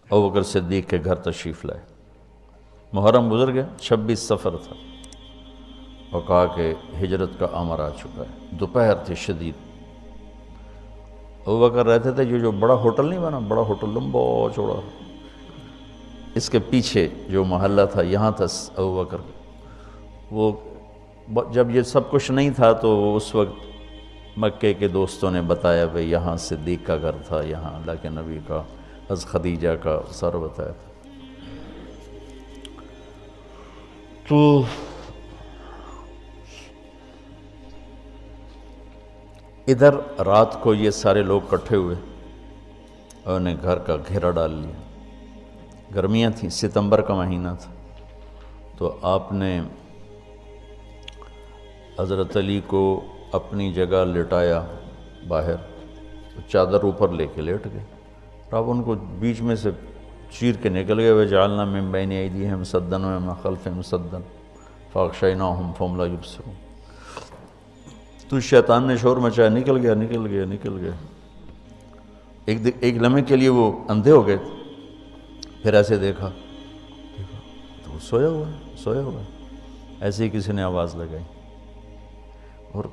ابوبکر صدیق کے گھر تشریف لائے، محرم گزر گیا، 26 سفر تھا، اور کہا کہ ہجرت کا امر آ چکا ہے۔ دوپہر تھی شدید، ابوبکر رہتے تھے جو بڑا ہوٹل نہیں بنا، بڑا ہوٹل لمبا چوڑا، اس کے پیچھے جو محلہ تھا یہاں تھا ابوبکر۔ وہ جب یہ سب کچھ نہیں تھا تو اس وقت مکے کے دوستوں نے بتایا بھئی یہاں صدیق کا گھر تھا، یہاں اللہ کے نبی کا، حضرت خدیجہ کا سارا بتایا تھا۔ تو ادھر رات کو یہ سارے لوگ اکٹھے ہوئے اور انہیں گھر کا گھیرا ڈال لیا۔ گرمیاں تھیں، ستمبر کا مہینہ تھا، تو آپ نے حضرت علی کو اپنی جگہ لٹایا باہر، چادر اوپر لے کے لیٹ گئے، اور آپ ان کو بیچ میں سے چیر کے نکل گئے، وَجَعَلْنَا مِن بَيْنِ أَيْدِيهِمْ سَدًّا وَمِن خَلْفِهِمْ سَدًّا فَأَغْشَيْنَاهُمْ فَهُمْ لَا يُبْصِرُونَ۔ تو شیطان نے شور مچایا، نکل گیا نکل گیا نکل گیا۔ ایک لمحے کے لیے وہ اندھے ہو گئے، پھر ایسے دیکھا تو وہ سویا ہوا ہے، سویا ہوا ہے۔ ایسے ہی کسی نے آواز لگائی، اور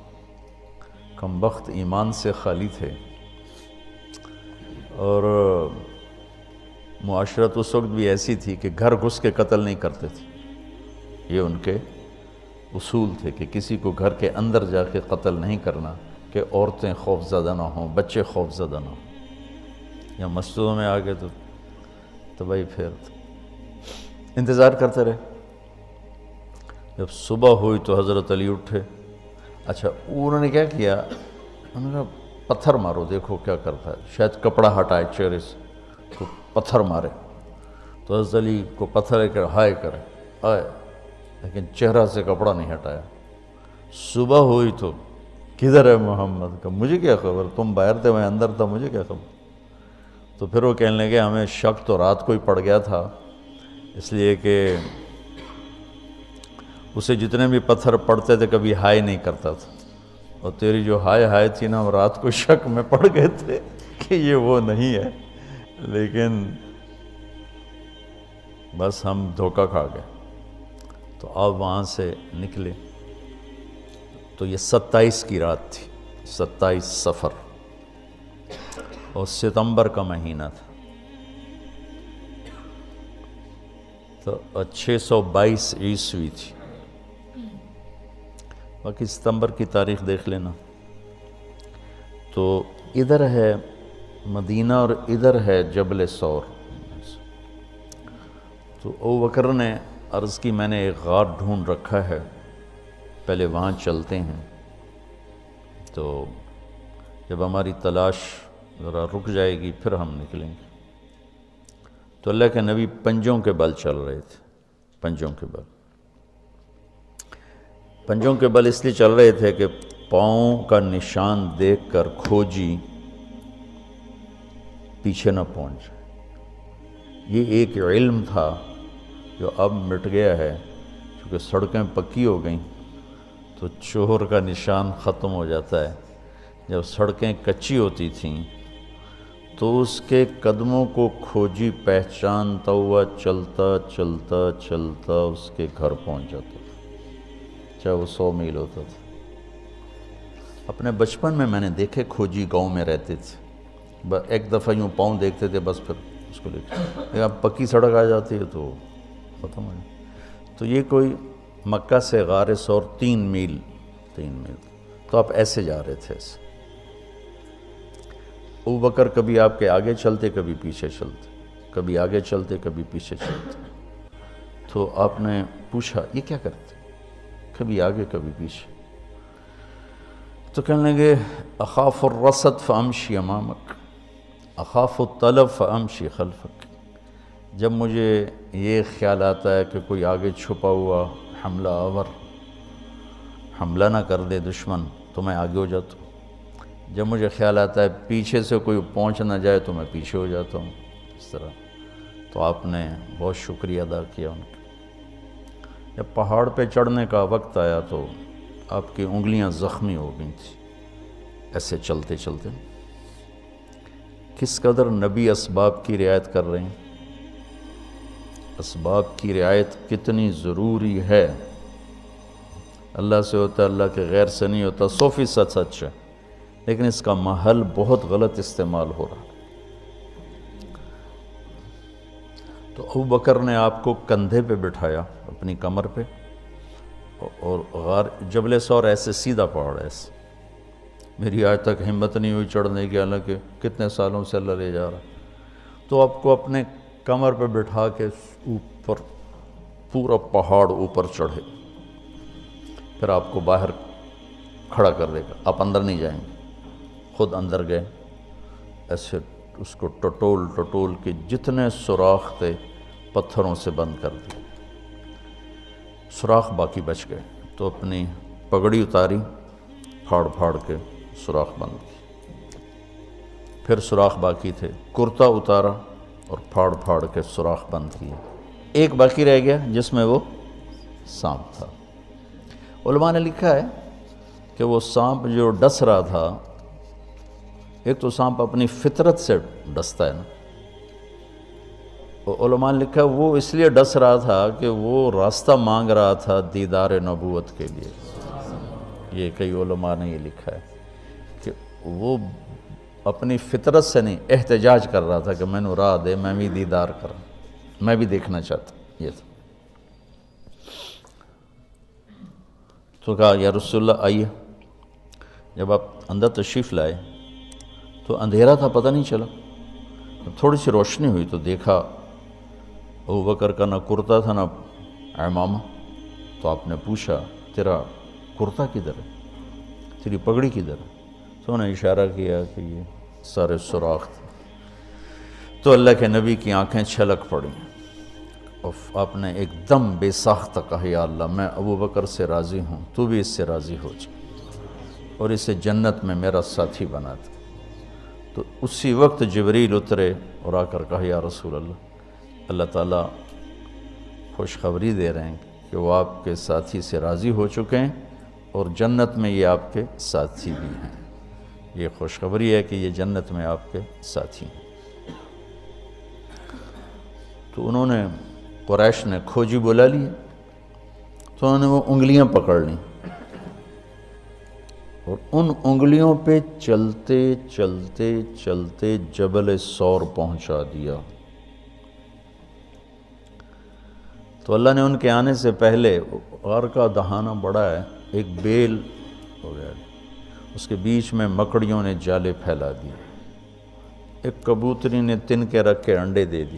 کمبخت ایمان سے خالی تھے، اور معاشرت اس وقت بھی ایسی تھی کہ گھر گھس کے قتل نہیں کرتے تھے، یہ ان کے اصول تھے کہ کسی کو گھر کے اندر جا کے قتل نہیں کرنا، کہ عورتیں خوف زدہ نہ ہوں، بچے خوف زدہ نہ ہوں۔ یا مسجدوں میں آگے تو بھائی پھر انتظار کرتے رہے۔ جب صبح ہوئی تو حضرت علی اٹھے۔ اچھا انہوں نے کیا کیا، انہوں نے کہا پتھر مارو دیکھو کیا کرتا ہے، شاید کپڑا ہٹائے چہرے سے، تو پتھر مارے، تو حضرت علی کو پتھر کر ہائے کرے آئے، لیکن چہرہ سے کپڑا نہیں ہٹایا۔ صبح ہوئی تو کدھر ہے محمد کا، مجھے کیا خبر، تم باہر تھے میں اندر تھا، مجھے کیا خبر۔ تو پھر وہ کہنے لگے ہمیں شک تو رات کو ہی پڑ گیا تھا، اس لیے کہ اسے جتنے بھی پتھر پڑتے تھے کبھی ہائے نہیں کرتا تھا، اور تیری جو ہائے تھی نا، رات کو شک میں پڑ گئے تھے کہ یہ وہ نہیں ہے، لیکن بس ہم دھوکہ کھا گئے۔ تو آپ وہاں سے نکلے، تو یہ 27 کی رات تھی، 27 سفر، اور ستمبر کا مہینہ تھا، تو 622 عیسوی تھی۔ باقی ستمبر کی تاریخ دیکھ لینا۔ تو ادھر ہے مدینہ اور ادھر ہے جبل ثور۔ تو ابوبکر نے عرض کی میں نے ایک غار ڈھونڈ رکھا ہے، پہلے وہاں چلتے ہیں، تو جب ہماری تلاش ذرا رک جائے گی پھر ہم نکلیں گے۔ تو اللہ کے نبی پنجوں کے بل چل رہے تھے، پنجوں کے بل، پنجوں کے بل اس لیے چل رہے تھے کہ پاؤں کا نشان دیکھ کر کھوجی پیچھے نہ پہنچ جائے۔ یہ ایک علم تھا جو اب مٹ گیا ہے، کیونکہ سڑکیں پکی ہو گئیں تو چور کا نشان ختم ہو جاتا ہے۔ جب سڑکیں کچی ہوتی تھیں تو اس کے قدموں کو کھوجی پہچانتا ہوا چلتا چلتا چلتا اس کے گھر پہنچ جاتا تھا، چاہے وہ 100 میل ہوتا تھا۔ اپنے بچپن میں نے دیکھے کھوجی گاؤں میں رہتے تھے، ایک دفعہ یوں پاؤں دیکھتے تھے بس پھر اس کو لے کے، اب پکی سڑک آ جاتی ہے تو ختم ہو جائے۔ تو یہ کوئی مکہ سے غار ثور 3 میل، تو آپ ایسے جا رہے تھے ایسے۔ ابوبکر کبھی آپ کے آگے چلتے کبھی پیچھے چلتے، کبھی آگے چلتے کبھی پیچھے چلتے۔ تو آپ نے پوچھا یہ کیا کرتے، کبھی آگے کبھی پیچھے؟ تو کہنے لگے اخاف الرصد فامشی امامک، اخاف الطلب فامشی خلفک۔ جب مجھے یہ خیال آتا ہے کہ کوئی آگے چھپا ہوا حملہ آور حملہ نہ کر دے دشمن تو میں آگے ہو جاتا ہوں، جب مجھے خیال آتا ہے پیچھے سے کوئی پہنچ نہ جائے تو میں پیچھے ہو جاتا ہوں، اس طرح۔ تو آپ نے بہت شکریہ ادا کیا ان کا۔ جب پہاڑ پہ چڑھنے کا وقت آیا تو آپ کی انگلیاں زخمی ہو گئی تھیں، ایسے چلتے چلتے کس قدر نبی اسباب کی رعایت کر رہے ہیں. اسباب کی رعایت کتنی ضروری ہے. اللہ سے ہوتا ہے، اللہ کے غیر سے نہیں ہوتا، 100% سچ ہے، لیکن اس کا محل بہت غلط استعمال ہو رہا ہے. تو ابو بکر نے آپ کو کندھے پہ بٹھایا اپنی کمر پہ، اور غار جبل ثور ایسے سیدھا پہاڑ ہے ایسے. میری آج تک ہمت نہیں ہوئی چڑھنے کی، حالانکہ کتنے سالوں سے اللہ لے جا رہا. تو آپ کو اپنے کمر پہ بٹھا کے اوپر پورا پہاڑ اوپر چڑھے، پھر آپ کو باہر کھڑا کر دے گا. آپ اندر نہیں جائیں گے. خود اندر گئے، ایسے اس کو ٹٹول ٹٹول کے جتنے سوراخ تھے پتھروں سے بند کر دیے. سوراخ باقی بچ گئے تو اپنی پگڑی اتاری، پھاڑ پھاڑ کے سوراخ بند کی. پھر سوراخ باقی تھے، کرتا اتارا اور پھاڑ پھاڑ کے سوراخ بند کیے. ایک باقی رہ گیا جس میں وہ سانپ تھا. علماء نے لکھا ہے کہ وہ سانپ جو ڈس رہا تھا، ایک تو سانپ اپنی فطرت سے ڈستا ہے نا، علماء نے لکھا وہ اس لیے ڈس رہا تھا کہ وہ راستہ مانگ رہا تھا دیدار نبوت کے لیے. یہ کئی علماء نے یہ لکھا ہے کہ وہ اپنی فطرت سے نہیں، احتجاج کر رہا تھا کہ میں نے راہ دے، میں بھی دیدار کروں، میں بھی دیکھنا چاہتا. یہ تھا. تو کہا یا رسول اللہ آئیے. جب آپ اندر تشریف لائے تو اندھیرا تھا، پتہ نہیں چلا. تھوڑی سی روشنی ہوئی تو دیکھا ابو بکر کا نہ کرتا تھا نہ عمامہ. تو آپ نے پوچھا تیرا کرتا کدھر ہے، تیری پگڑی کدھر ہے؟ تو انہوں نے اشارہ کیا کہ یہ سارے سوراخ تھے. تو اللہ کے نبی کی آنکھیں چھلک پڑیں اور آپ نے ایک دم بے ساختہ کہا یا اللہ میں ابو بکر سے راضی ہوں، تو بھی اس سے راضی ہو جا اور اسے جنت میں میرا ساتھی بنا دے. تو اسی وقت جبریل اترے اور آ کر کہا یا رسول اللہ، اللہ تعالیٰ خوشخبری دے رہے ہیں کہ وہ آپ کے ساتھی سے راضی ہو چکے ہیں اور جنت میں یہ آپ کے ساتھی بھی ہیں. یہ خوشخبری ہے کہ یہ جنت میں آپ کے ساتھی ہیں. تو انہوں نے قریش نے کھوجی بلا لی، تو انہوں نے وہ انگلیاں پکڑ لیں اور ان انگلیوں پہ چلتے چلتے چلتے جبل ثور پہنچا دیا. تو اللہ نے ان کے آنے سے پہلے، غار کا دہانہ بڑا ہے، ایک بیل ہو گیا، اس کے بیچ میں مکڑیوں نے جالے پھیلا دیے. ایک کبوتری نے تن کے رکھ کے انڈے دے دی.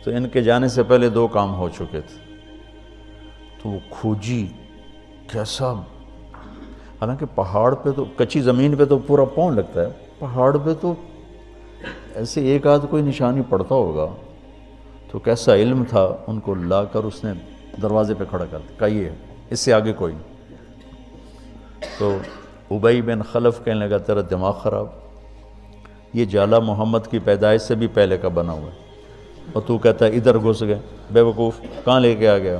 تو ان کے جانے سے پہلے 2 کام ہو چکے تھے. تو وہ کھوجی کیسا، حالانکہ پہاڑ پہ تو کچی زمین پہ تو پورا پاؤں لگتا ہے، پہاڑ پہ تو ایسے ایک آدھ کوئی نشانی پڑتا ہوگا. تو کیسا علم تھا، ان کو لا کر اس نے دروازے پہ کھڑا کر دیا، کہیے اس سے آگے کوئی نہیں. تو ابی بن خلف کہنے لگا تیرا دماغ خراب، یہ جالا محمد کی پیدائش سے بھی پہلے کا بنا ہوا ہے اور تو کہتا ہے ادھر گھس گئے، بے وقوف کہاں لے کے آ گیا.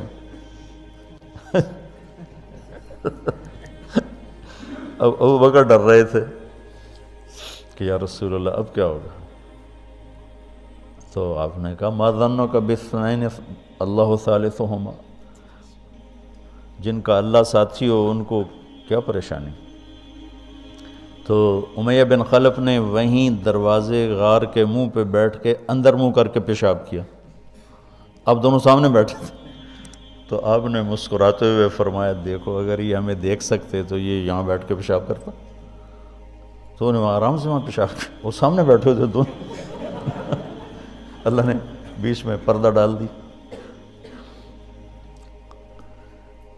اب ابو بکر ڈر رہے تھے کہ یا رسول اللہ اب کیا ہوگا. تو آپ نے کہا ما ظنک باثنین اللہ ثالثہما، جن کا اللہ ساتھی ہو ان کو کیا پریشانی. تو امیہ بن خلف نے وہیں دروازے غار کے منہ پہ بیٹھ کے اندر منہ کر کے پیشاب کیا. اب دونوں سامنے بیٹھے تھے. تو آپ نے مسکراتے ہوئے فرمایا دیکھو اگر یہ ہمیں دیکھ سکتے تو یہ یہاں بیٹھ کے پیشاب کرتا. تو انہوں نے آرام سے وہاں پیشاب کیا، وہ سامنے بیٹھے تھے دونوں. اللہ نے بیچ میں پردہ ڈال دی.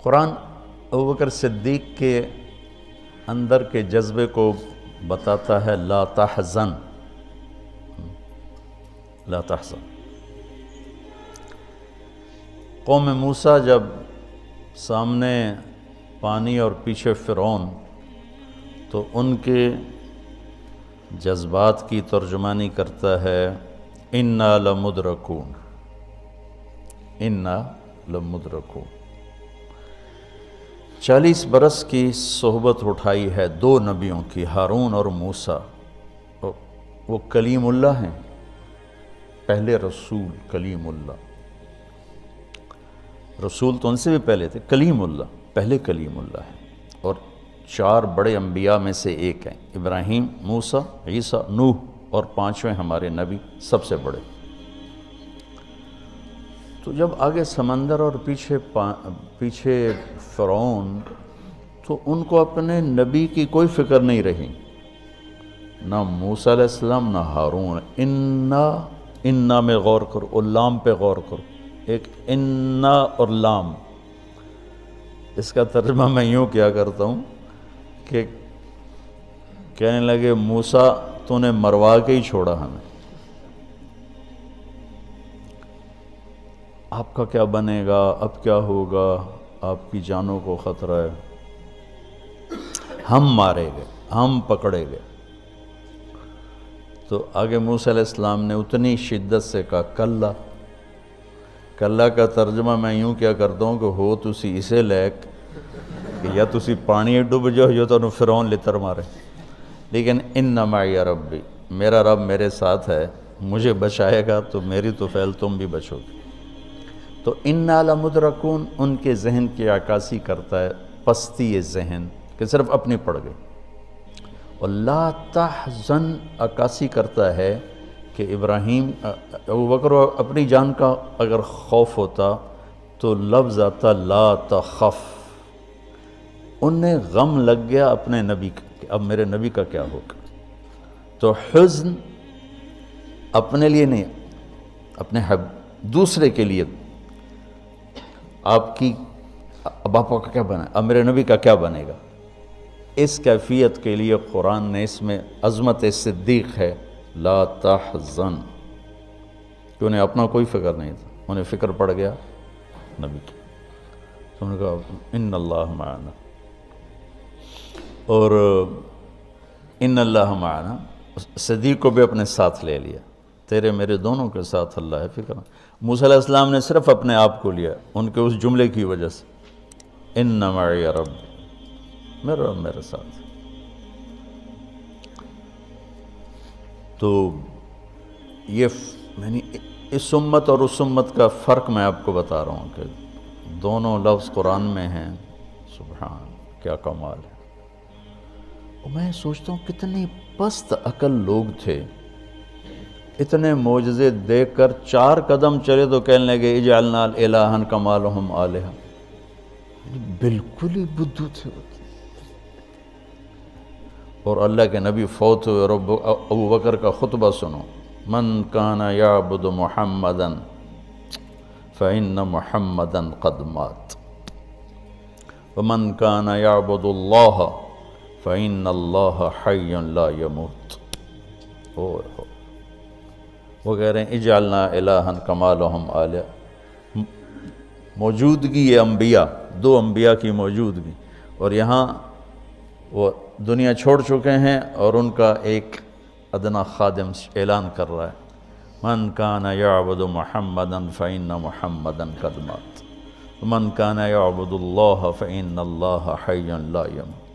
قرآن ابوبکر صدیق کے اندر کے جذبے کو بتاتا ہے، لا تحزن، لا تحزن. قوم موسیٰ جب سامنے پانی اور پیچھے فرعون، تو ان کے جذبات کی ترجمانی کرتا ہے اِنَّا لَمُدْرَكُونَ، اِنَّا لَمُدْرَكُونَ. 40 برس کی صحبت اٹھائی ہے دو نبیوں کی، ہارون اور موسیٰ۔ وہ کلیم اللہ ہیں، پہلے رسول کلیم اللہ، رسول تو ان سے بھی پہلے تھے، کلیم اللہ پہلے کلیم اللہ ہے، اور 4 بڑے انبیاء میں سے ایک ہیں، ابراہیم، موسیٰ، عیسیٰ، نوح، اور 5ویں ہمارے نبی سب سے بڑے۔ تو جب آگے سمندر اور پیچھے فرعون، تو ان کو اپنے نبی کی کوئی فکر نہیں رہی، نہ موسیٰ علیہ السلام نہ ہارون۔ انا میں غور کرو، اور لام پہ غور کرو، ایک انا اور لام، اس کا ترجمہ میں یوں کیا کرتا ہوں کہ کہنے لگے موسیٰ تو نے مروا کے ہی چھوڑا ہمیں، آپ کا کیا بنے گا، اب کیا ہوگا، آپ کی جانوں کو خطرہ ہے، ہم مارے گئے، ہم پکڑے گئے۔ تو آگے موسیٰ علیہ السلام نے اتنی شدت سے کہا کلا۔ کلا کا ترجمہ میں یوں کیا کرتا ہوں کہ ہو تسی اسے لیک کہ یا تسی پانی ڈوب جاؤ یا تو فرعون لتر مارے، لیکن ان معی ربی، میرا رب میرے ساتھ ہے، مجھے بچائے گا تو میری تو فعل تم بھی بچو گے۔ تو انا لمدرکون ان کے ذہن کی عکاسی کرتا ہے، پستی ذہن کہ صرف اپنی پڑ گئی، اور لا تحزن عکاسی کرتا ہے کہ ابراہیم ابوبکر اپنی جان کا اگر خوف ہوتا تو لفظ آتا لا تخف، انہیں غم لگ گیا اپنے نبی کا کہ اب میرے نبی کا کیا ہوگا۔ تو حزن اپنے لیے نہیں، اپنے دوسرے کے لیے، اب آپ کا کیا بنا، اب میرے نبی کا کیا بنے گا، اس کیفیت کے لیے قرآن نے اس میں عظمت صدیق ہے، لا تحزن، کہ انہیں اپنا کوئی فکر نہیں تھا، انہیں فکر پڑ گیا نبی کی، تو انہوں نے کہا ان اللہ معنا، اور ان اللہ معنا صدیق کو بھی اپنے ساتھ لے لیا، تیرے میرے دونوں کے ساتھ اللہ ہے، فکر۔ موسیٰ علیہ السلام نے صرف اپنے آپ کو لیا ان کے اس جملے کی وجہ سے، ان معی رب، میرا رب میرے ساتھ۔ تو یہ یعنی اس امت اور اس امت کا فرق میں آپ کو بتا رہا ہوں کہ دونوں لفظ قرآن میں ہیں، سبحان، کیا کمال ہے۔ اور میں سوچتا ہوں کتنے پست عقل لوگ تھے، اتنے معجزے دیکھ کر 4 قدم چلے تو کہنے لگے اجعلنا الہا کما لہم آلہہ، بالکل ہی بدھو تھے۔ اور اللہ کے نبی فوت ہوئے، اور ابو بکر کا خطبہ سنو، من کان یعبد محمدا فإن محمدا قد مات ومن کان یعبد اللہ فإن اللہ حی لا یموت۔ وہ کہہ رہے ہیں اجعلنا الہا کما لہم آلہہ، موجودگی یہ انبیاء، 2 انبیاء کی موجودگی، اور یہاں وہ دنیا چھوڑ چکے ہیں اور ان کا ایک ادنا خادم اعلان کر رہا ہے، من کان یعبد محمدا فإن محمدا قد مات ومن کان یعبد اللہ فإن اللہ حی لا یموت۔